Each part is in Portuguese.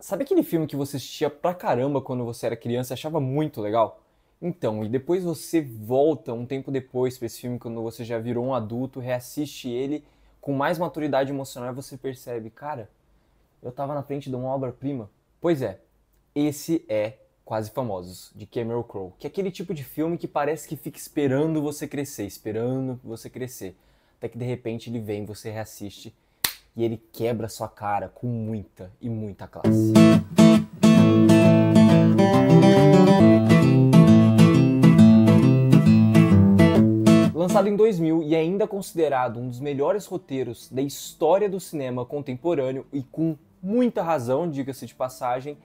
Sabe aquele filme que você assistia pra caramba quando você era criança e achava muito legal? Então, e depois você volta um tempo depois pra esse filme, quando você já virou um adulto, reassiste ele com mais maturidade emocional e você percebe, cara, eu tava na frente de uma obra-prima. Pois é, esse é Quase Famosos, de Cameron Crowe, que é aquele tipo de filme que parece que fica esperando você crescer, até que de repente ele vem, você reassiste e ele quebra sua cara com muita e muita classe. Lançado em 2000 e ainda considerado um dos melhores roteiros da história do cinema contemporâneo e com muita razão, diga-se de passagem,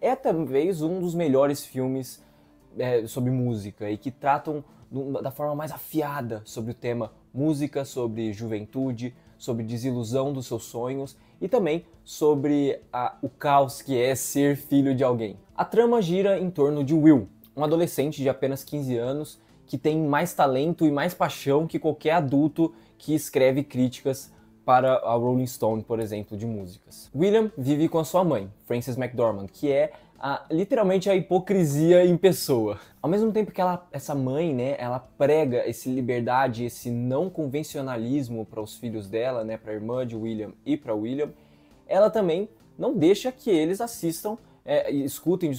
é talvez um dos melhores filmes sobre música e que tratam da forma mais afiada sobre o tema música, sobre juventude, sobre desilusão dos seus sonhos e também sobre o caos que é ser filho de alguém. A trama gira em torno de Will, um adolescente de apenas 15 anos que tem mais talento e mais paixão que qualquer adulto que escreve críticas para a Rolling Stone, por exemplo, de músicas. William vive com a sua mãe, Frances McDormand, que é literalmente a hipocrisia em pessoa. Ao mesmo tempo que essa mãe, né, ela prega essa liberdade, esse não convencionalismo para os filhos dela, né, para a irmã de William e para William, ela também não deixa que eles escutem,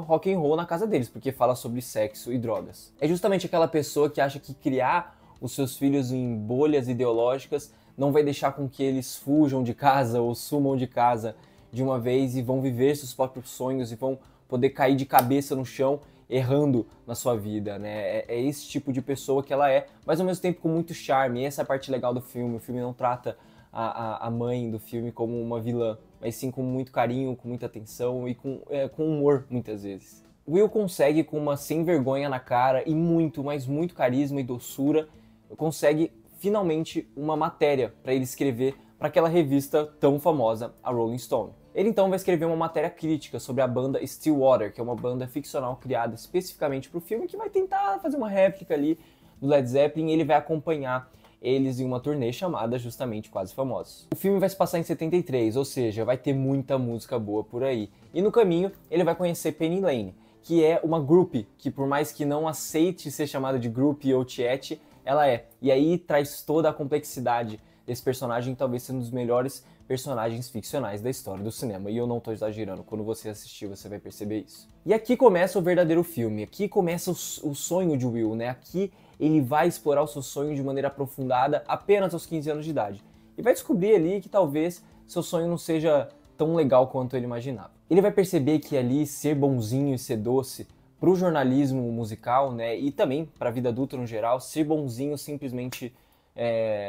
rock and roll na casa deles, porque fala sobre sexo e drogas. É justamente aquela pessoa que acha que criar os seus filhos em bolhas ideológicas não vai deixar com que eles fujam de casa ou sumam de casa de uma vez e vão viver seus próprios sonhos e vão poder cair de cabeça no chão errando na sua vida, né? É esse tipo de pessoa que ela é, mas ao mesmo tempo com muito charme. E essa é a parte legal do filme. O filme não trata a mãe do filme como uma vilã, mas sim com muito carinho, com muita atenção e com humor, muitas vezes. Will consegue, com uma sem vergonha na cara e muito, mas muito carisma e doçura, consegue finalmente uma matéria para ele escrever para aquela revista tão famosa, a Rolling Stone. Ele então vai escrever uma matéria crítica sobre a banda Stillwater, que é uma banda ficcional criada especificamente para o filme, que vai tentar fazer uma réplica ali do Led Zeppelin, e ele vai acompanhar eles em uma turnê chamada justamente Quase Famosos. O filme vai se passar em 73, ou seja, vai ter muita música boa por aí. E no caminho, ele vai conhecer Penny Lane, que é uma groupie, que por mais que não aceite ser chamada de groupie ou tiete, ela é. E aí traz toda a complexidade desse personagem, talvez sendo um dos melhores personagens ficcionais da história do cinema. E eu não estou exagerando, quando você assistir você vai perceber isso. E aqui começa o verdadeiro filme, aqui começa o sonho de Will, né? Aqui ele vai explorar o seu sonho de maneira aprofundada apenas aos 15 anos de idade. E vai descobrir ali que talvez seu sonho não seja tão legal quanto ele imaginava. Ele vai perceber que ali ser bonzinho e ser doce para o jornalismo musical, né, e também para a vida adulta no geral, ser bonzinho simplesmente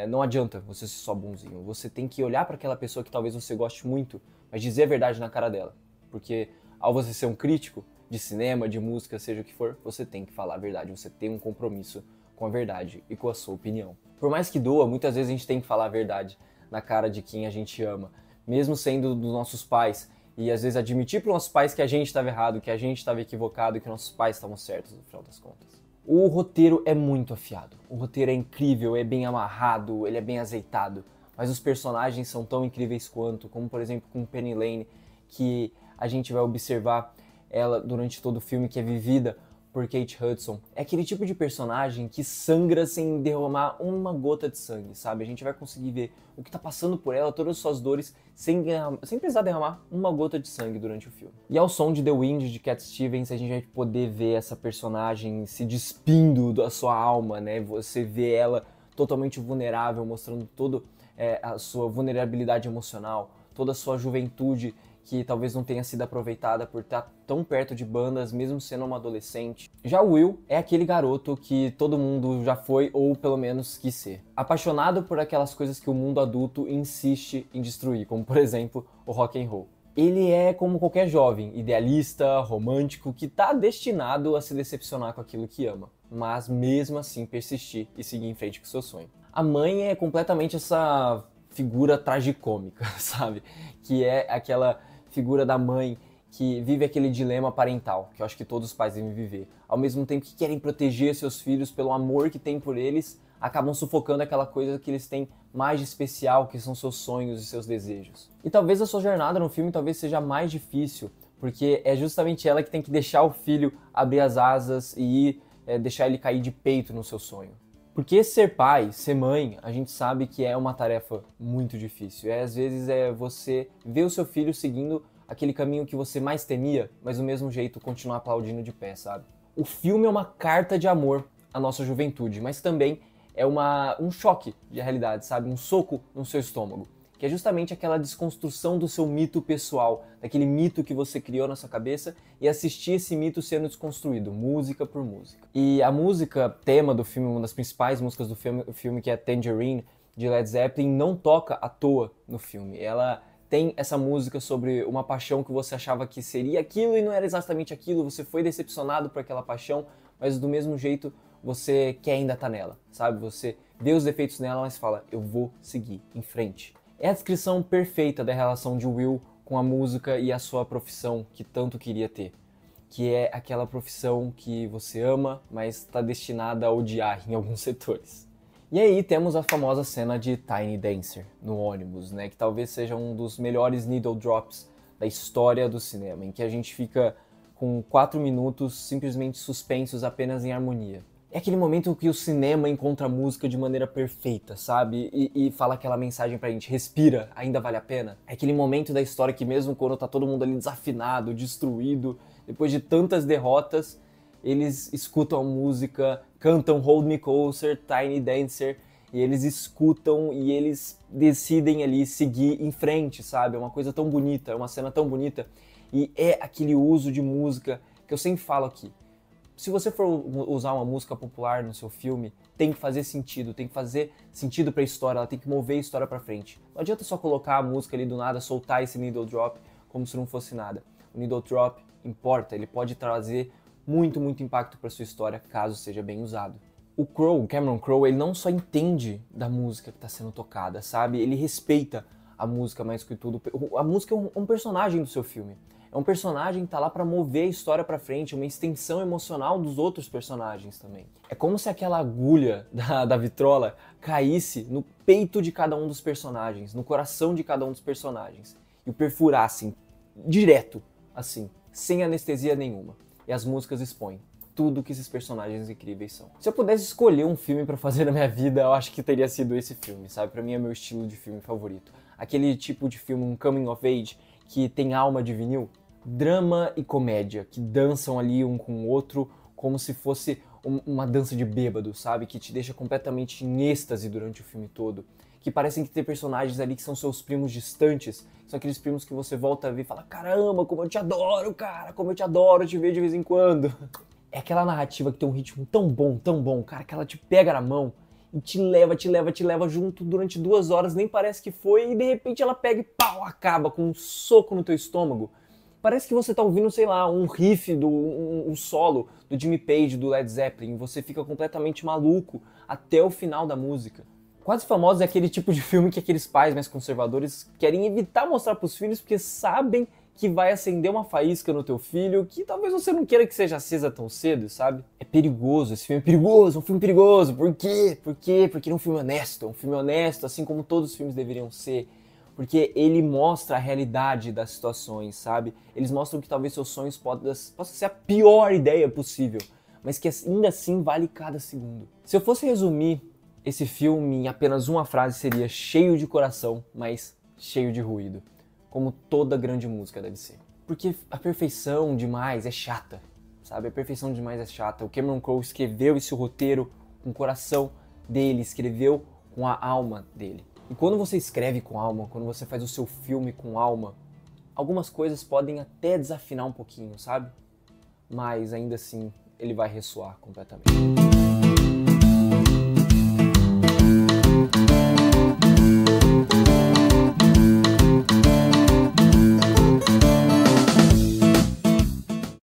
não adianta você ser só bonzinho. Você tem que olhar para aquela pessoa que talvez você goste muito, mas dizer a verdade na cara dela. Porque ao você ser um crítico de cinema, de música, seja o que for, você tem que falar a verdade, você tem um compromisso com a verdade e com a sua opinião. Por mais que doa, muitas vezes a gente tem que falar a verdade na cara de quem a gente ama, mesmo sendo dos nossos pais, e às vezes admitir para os nossos pais que a gente estava errado, que a gente estava equivocado e que nossos pais estavam certos no final das contas. O roteiro é muito afiado, o roteiro é incrível, é bem amarrado, ele é bem azeitado, mas os personagens são tão incríveis quanto, como por exemplo com Penny Lane, que a gente vai observar ela durante todo o filme, que é vivida por Kate Hudson. É aquele tipo de personagem que sangra sem derramar uma gota de sangue, sabe? A gente vai conseguir ver o que tá passando por ela, todas as suas dores, sem precisar derramar uma gota de sangue durante o filme. E ao som de The Wind, de Cat Stevens, a gente vai poder ver essa personagem se despindo da sua alma, né? Você vê ela totalmente vulnerável, mostrando toda a sua vulnerabilidade emocional, toda a sua juventude, que talvez não tenha sido aproveitada por estar tão perto de bandas, mesmo sendo uma adolescente. Já o Will é aquele garoto que todo mundo já foi, ou pelo menos quis ser. Apaixonado por aquelas coisas que o mundo adulto insiste em destruir, como por exemplo, o rock and roll. Ele é como qualquer jovem, idealista, romântico, que está destinado a se decepcionar com aquilo que ama, mas mesmo assim persistir e seguir em frente com seu sonho. A mãe é completamente essa figura tragicômica, sabe? Que é aquela figura da mãe que vive aquele dilema parental, que eu acho que todos os pais devem viver. Ao mesmo tempo que querem proteger seus filhos pelo amor que têm por eles, acabam sufocando aquela coisa que eles têm mais de especial, que são seus sonhos e seus desejos. E talvez a sua jornada no filme talvez seja mais difícil, porque é justamente ela que tem que deixar o filho abrir as asas e deixar ele cair de peito no seu sonho. Porque ser pai, ser mãe, a gente sabe que é uma tarefa muito difícil. Às vezes é você ver o seu filho seguindo aquele caminho que você mais temia, mas do mesmo jeito continuar aplaudindo de pé, sabe? O filme é uma carta de amor à nossa juventude, mas também é um choque de realidade, sabe? Um soco no seu estômago. Que é justamente aquela desconstrução do seu mito pessoal, daquele mito que você criou na sua cabeça e assistir esse mito sendo desconstruído, música por música. E a música tema do filme, uma das principais músicas do filme que é Tangerine, de Led Zeppelin, não toca à toa no filme. Ela tem essa música sobre uma paixão que você achava que seria aquilo e não era exatamente aquilo, você foi decepcionado por aquela paixão, mas do mesmo jeito você quer ainda estar nela, sabe? Você vê os defeitos nela, mas fala, eu vou seguir em frente. É a descrição perfeita da relação de Will com a música e a sua profissão que tanto queria ter. Que é aquela profissão que você ama, mas está destinada a odiar em alguns setores. E aí temos a famosa cena de Tiny Dancer no ônibus, né? Que talvez seja um dos melhores needle drops da história do cinema, em que a gente fica com 4 minutos simplesmente suspensos apenas em harmonia. É aquele momento que o cinema encontra a música de maneira perfeita, sabe? E fala aquela mensagem pra gente, respira, ainda vale a pena. É aquele momento da história que mesmo quando tá todo mundo ali desafinado, destruído, depois de tantas derrotas, eles escutam a música, cantam Hold Me Closer, Tiny Dancer, e eles escutam e eles decidem ali seguir em frente, sabe? É uma coisa tão bonita, é uma cena tão bonita. E é aquele uso de música que eu sempre falo aqui. Se você for usar uma música popular no seu filme, tem que fazer sentido pra história, ela tem que mover a história pra frente. Não adianta só colocar a música ali do nada, soltar esse needle drop como se não fosse nada. O needle drop importa, ele pode trazer muito impacto pra sua história, caso seja bem usado. O Cameron Crowe, ele não só entende da música que está sendo tocada, sabe? Ele respeita a música mais que tudo. A música é um personagem do seu filme. É um personagem que tá lá para mover a história para frente, uma extensão emocional dos outros personagens também. É como se aquela agulha da vitrola caísse no peito de cada um dos personagens, no coração de cada um dos personagens, e o perfurassem direto, assim, sem anestesia nenhuma. E as músicas expõem tudo que esses personagens incríveis são. Se eu pudesse escolher um filme pra fazer na minha vida, eu acho que teria sido esse filme, sabe? Pra mim é meu estilo de filme favorito. Aquele tipo de filme, um coming of age, que tem alma de vinil, drama e comédia, que dançam ali um com o outro como se fosse uma dança de bêbado, sabe? Que te deixa completamente em êxtase durante o filme todo. Que parecem que tem personagens ali que são seus primos distantes, são aqueles primos que você volta a ver e fala, caramba, como eu te adoro, cara, como eu te adoro te ver de vez em quando. É aquela narrativa que tem um ritmo tão bom, cara, que ela te pega na mão e te leva junto durante 2 horas, nem parece que foi, e de repente ela pega e pau, acaba com um soco no teu estômago. Parece que você tá ouvindo, sei lá, um riff, um solo do Jimmy Page, do Led Zeppelin, e você fica completamente maluco até o final da música. Quase Famosos é aquele tipo de filme que aqueles pais mais conservadores querem evitar mostrar pros filhos porque sabem que vai acender uma faísca no teu filho que talvez você não queira que seja acesa tão cedo, sabe? É perigoso, esse filme é perigoso, um filme perigoso. Por quê? Porque é um filme honesto, assim como todos os filmes deveriam ser. Porque ele mostra a realidade das situações, sabe? Eles mostram que talvez seus sonhos possam ser a pior ideia possível, mas que ainda assim vale cada segundo. Se eu fosse resumir esse filme em apenas uma frase, seria cheio de coração, mas cheio de ruído. Como toda grande música deve ser. Porque a perfeição demais é chata, sabe? A perfeição demais é chata. O Cameron Crowe escreveu esse roteiro com o coração dele, escreveu com a alma dele. E quando você escreve com alma, quando você faz o seu filme com alma, algumas coisas podem até desafinar um pouquinho, sabe? Mas ainda assim, ele vai ressoar completamente.